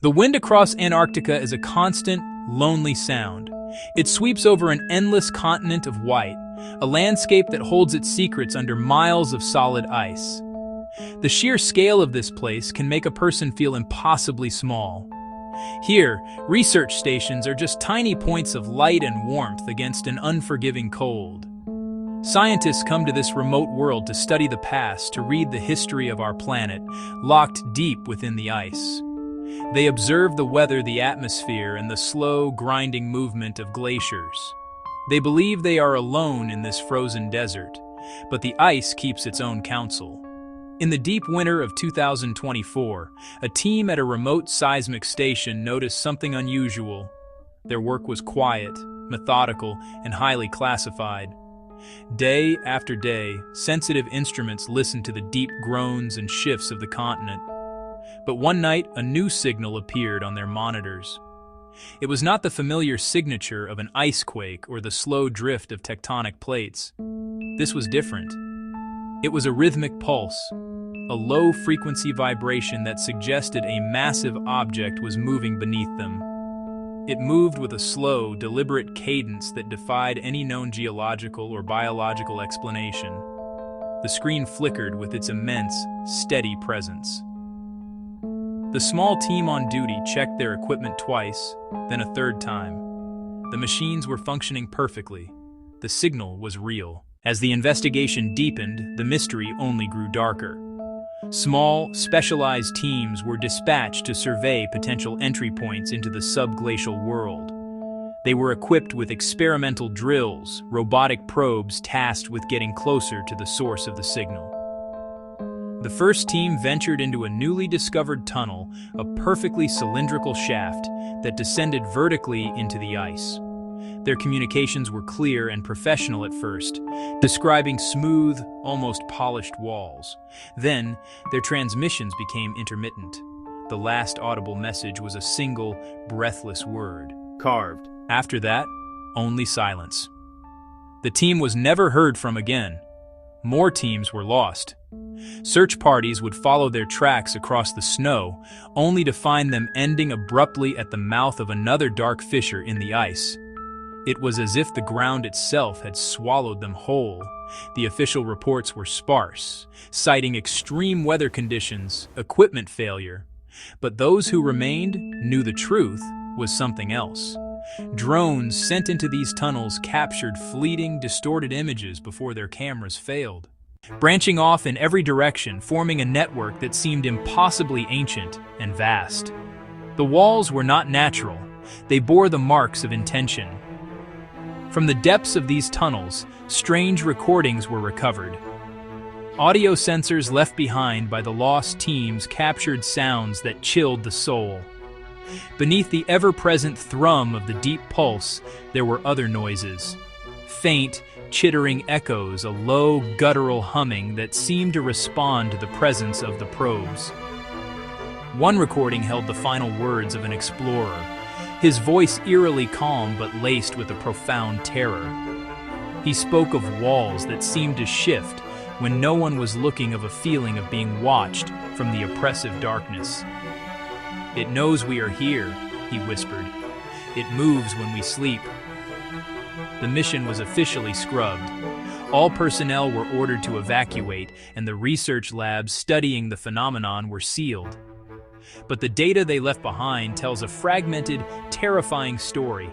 The wind across Antarctica is a constant, lonely sound. It sweeps over an endless continent of white, a landscape that holds its secrets under miles of solid ice. The sheer scale of this place can make a person feel impossibly small. Here, research stations are just tiny points of light and warmth against an unforgiving cold. Scientists come to this remote world to study the past, to read the history of our planet, locked deep within the ice. They observe the weather, the atmosphere, and the slow, grinding movement of glaciers. They believe they are alone in this frozen desert, but the ice keeps its own counsel. In the deep winter of 2024, a team at a remote seismic station noticed something unusual. Their work was quiet, methodical, and highly classified. Day after day, sensitive instruments listened to the deep groans and shifts of the continent. But one night, a new signal appeared on their monitors. It was not the familiar signature of an icequake or the slow drift of tectonic plates. This was different. It was a rhythmic pulse, a low-frequency vibration that suggested a massive object was moving beneath them. It moved with a slow, deliberate cadence that defied any known geological or biological explanation. The screen flickered with its immense, steady presence. The small team on duty checked their equipment twice, then a third time. The machines were functioning perfectly. The signal was real. As the investigation deepened, the mystery only grew darker. Small, specialized teams were dispatched to survey potential entry points into the subglacial world. They were equipped with experimental drills, robotic probes tasked with getting closer to the source of the signal. The first team ventured into a newly discovered tunnel, a perfectly cylindrical shaft that descended vertically into the ice. Their communications were clear and professional at first, describing smooth, almost polished walls. Then, their transmissions became intermittent. The last audible message was a single, breathless word: carved. After that, only silence. The team was never heard from again. More teams were lost. Search parties would follow their tracks across the snow, only to find them ending abruptly at the mouth of another dark fissure in the ice. It was as if the ground itself had swallowed them whole. The official reports were sparse, citing extreme weather conditions, equipment failure. But those who remained knew the truth was something else. Drones sent into these tunnels captured fleeting, distorted images before their cameras failed, branching off in every direction, forming a network that seemed impossibly ancient and vast. The walls were not natural. They bore the marks of intention. From the depths of these tunnels, strange recordings were recovered. Audio sensors left behind by the lost teams captured sounds that chilled the soul. Beneath the ever-present thrum of the deep pulse, there were other noises. Faint, chittering echoes, a low, guttural humming that seemed to respond to the presence of the probes. One recording held the final words of an explorer, his voice eerily calm but laced with a profound terror. He spoke of walls that seemed to shift when no one was looking, of a feeling of being watched from the oppressive darkness. "It knows we are here," he whispered. "It moves when we sleep." The mission was officially scrubbed. All personnel were ordered to evacuate, and the research labs studying the phenomenon were sealed. But the data they left behind tells a fragmented, terrifying story.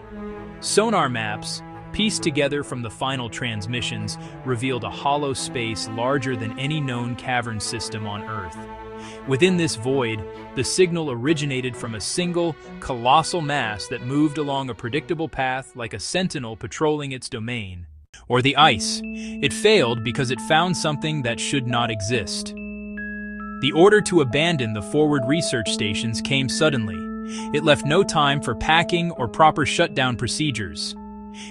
Sonar maps, pieced together from the final transmissions, revealed a hollow space larger than any known cavern system on Earth. Within this void, the signal originated from a single, colossal mass that moved along a predictable path like a sentinel patrolling its domain. Or the ice. It failed because it found something that should not exist. The order to abandon the forward research stations came suddenly. It left no time for packing or proper shutdown procedures.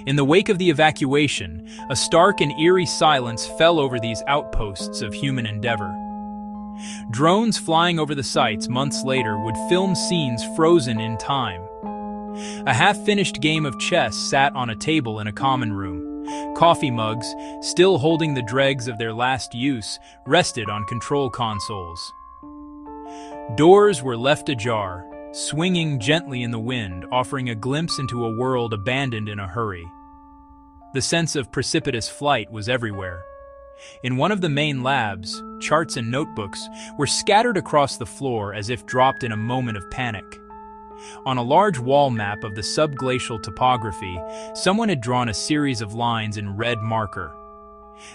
In the wake of the evacuation, a stark and eerie silence fell over these outposts of human endeavor. Drones flying over the sites months later would film scenes frozen in time. A half-finished game of chess sat on a table in a common room. Coffee mugs, still holding the dregs of their last use, rested on control consoles. Doors were left ajar, swinging gently in the wind, offering a glimpse into a world abandoned in a hurry. The sense of precipitous flight was everywhere. In one of the main labs, charts and notebooks were scattered across the floor as if dropped in a moment of panic. On a large wall map of the subglacial topography, someone had drawn a series of lines in red marker.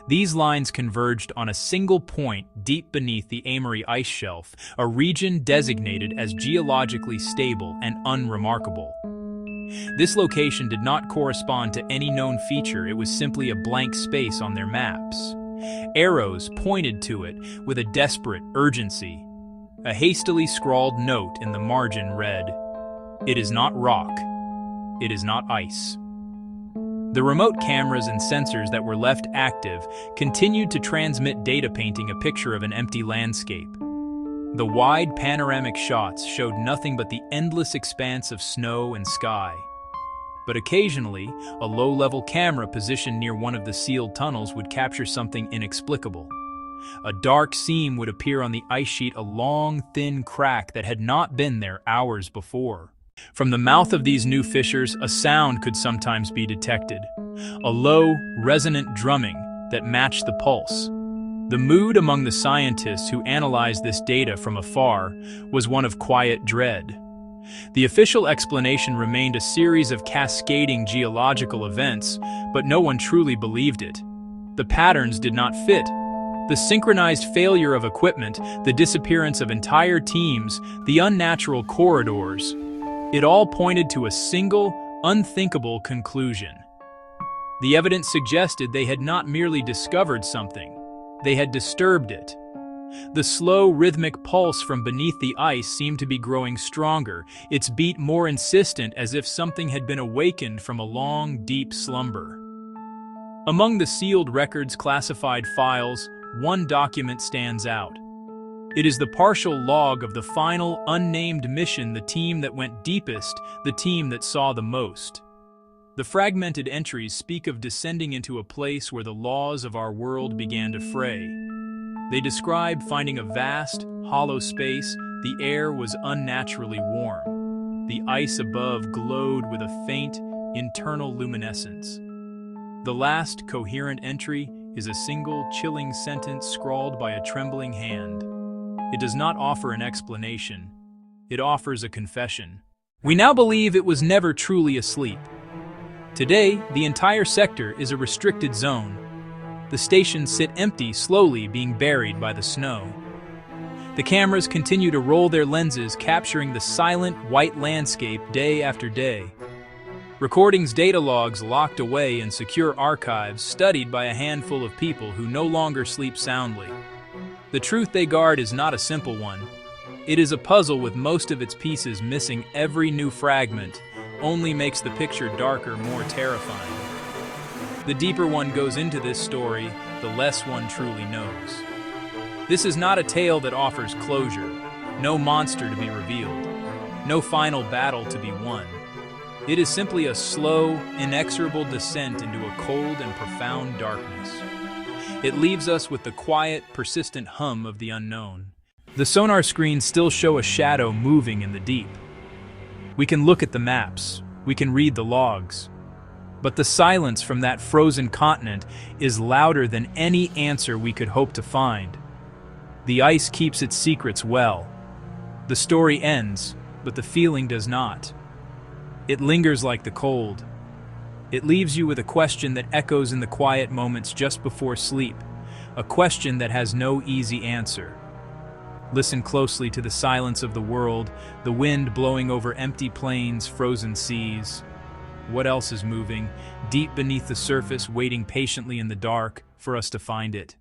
These lines converged on a single point deep beneath the Amory ice shelf, a region designated as geologically stable and unremarkable. This location did not correspond to any known feature, it was simply a blank space on their maps. Arrows pointed to it with a desperate urgency. A hastily scrawled note in the margin read, "It is not rock. It is not ice." The remote cameras and sensors that were left active continued to transmit data painting a picture of an empty landscape. The wide panoramic shots showed nothing but the endless expanse of snow and sky. But occasionally, a low-level camera positioned near one of the sealed tunnels would capture something inexplicable. A dark seam would appear on the ice sheet, a long, thin crack that had not been there hours before. From the mouth of these new fissures, a sound could sometimes be detected, a low, resonant drumming that matched the pulse. The mood among the scientists who analyzed this data from afar was one of quiet dread. The official explanation remained a series of cascading geological events, but no one truly believed it. The patterns did not fit. The synchronized failure of equipment, the disappearance of entire teams, the unnatural corridors, it all pointed to a single, unthinkable conclusion. The evidence suggested they had not merely discovered something, they had disturbed it. The slow, rhythmic pulse from beneath the ice seemed to be growing stronger, its beat more insistent, as if something had been awakened from a long, deep slumber. Among the sealed records, classified files, one document stands out. It is the partial log of the final, unnamed mission, the team that went deepest, the team that saw the most. The fragmented entries speak of descending into a place where the laws of our world began to fray. They describe finding a vast, hollow space. The air was unnaturally warm. The ice above glowed with a faint, internal luminescence. The last coherent entry is a single, chilling sentence scrawled by a trembling hand. It does not offer an explanation. It offers a confession. We now believe it was never truly asleep. Today, the entire sector is a restricted zone. The stations sit empty, slowly being buried by the snow. The cameras continue to roll their lenses, capturing the silent, white landscape day after day. Recordings, data logs locked away in secure archives, studied by a handful of people who no longer sleep soundly. The truth they guard is not a simple one. It is a puzzle with most of its pieces missing. Every new fragment only makes the picture darker, more terrifying. The deeper one goes into this story, the less one truly knows. This is not a tale that offers closure, no monster to be revealed, no final battle to be won. It is simply a slow, inexorable descent into a cold and profound darkness. It leaves us with the quiet, persistent hum of the unknown. The sonar screens still show a shadow moving in the deep. We can look at the maps, we can read the logs, but the silence from that frozen continent is louder than any answer we could hope to find. The ice keeps its secrets well. The story ends, but the feeling does not. It lingers like the cold. It leaves you with a question that echoes in the quiet moments just before sleep, a question that has no easy answer. Listen closely to the silence of the world, the wind blowing over empty plains, frozen seas. What else is moving, deep beneath the surface, waiting patiently in the dark for us to find it?